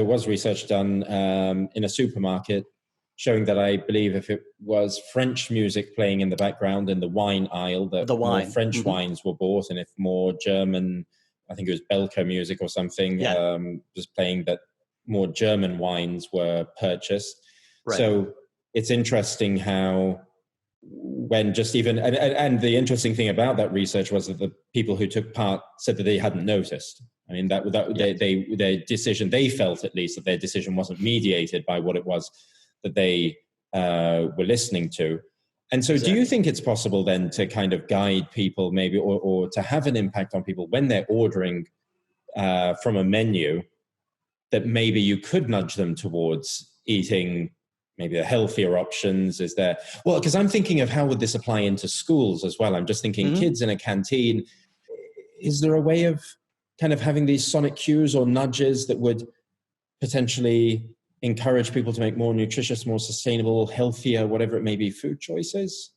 there was research done in a supermarket showing that I believe if it was French music playing in the background in the wine aisle, that more French wines were bought, and if more German, I think it was Belka music or something, was playing, that more German wines were purchased. Right. So it's interesting how when just even, and the interesting thing about that research was that the people who took part said that they hadn't noticed. I mean, their decision, they felt at least that their decision wasn't mediated by what it was that they were listening to. And so do you think it's possible then to kind of guide people maybe, or to have an impact on people when they're ordering from a menu, that maybe you could nudge them towards eating maybe the healthier options? Is there, well, because I'm thinking of how would this apply into schools as well? I'm just thinking kids in a canteen. Is there a way of kind of having these sonic cues or nudges that would potentially encourage people to make more nutritious, more sustainable, healthier, whatever it may be, food choices?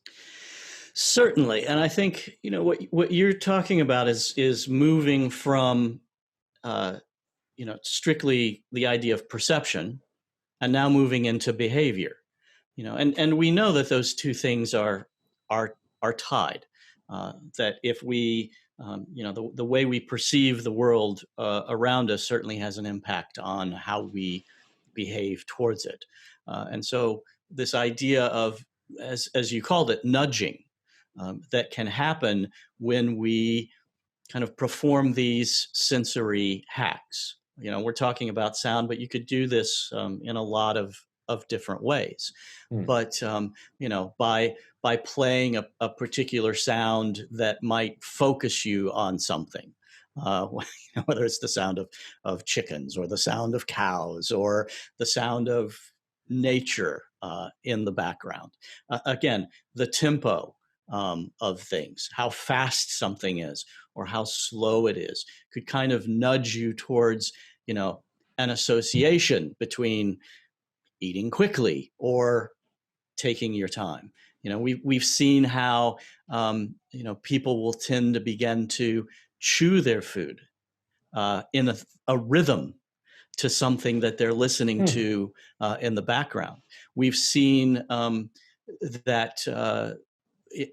Certainly. And I think, what you're talking about is moving from, strictly the idea of perception, and now moving into behavior, and we know that those two things are tied, that if we, the way we perceive the world around us certainly has an impact on how we behave towards it. And so this idea of, as you called it, nudging, that can happen when we kind of perform these sensory hacks. We're talking about sound, but you could do this in a lot of different ways. But, by playing a particular sound that might focus you on something, whether it's the sound of chickens or the sound of cows or the sound of nature in the background. Again, the tempo of things, how fast something is or how slow it is, could kind of nudge you towards, an association between eating quickly or taking your time. We've seen how, people will tend to begin to chew their food in a rhythm to something that they're listening to in the background. We've seen that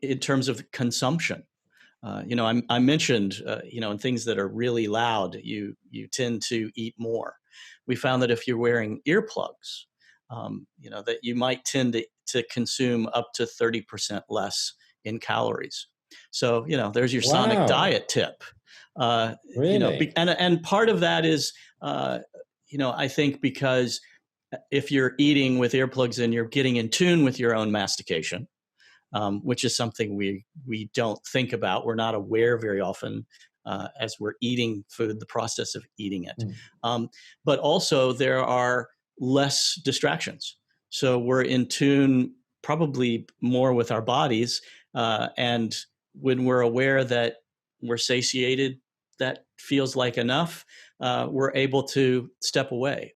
in terms of consumption. I mentioned, in things that are really loud, you tend to eat more. We found that if you're wearing earplugs, that you might tend to consume up to 30% less in calories. So, there's your sonic diet tip. Really? And part of that is, I think because if you're eating with earplugs in, you're getting in tune with your own mastication, which is something we don't think about. We're not aware very often as we're eating food, the process of eating it. But also there are less distractions. So we're in tune probably more with our bodies. And when we're aware that we're satiated, that feels like enough, we're able to step away.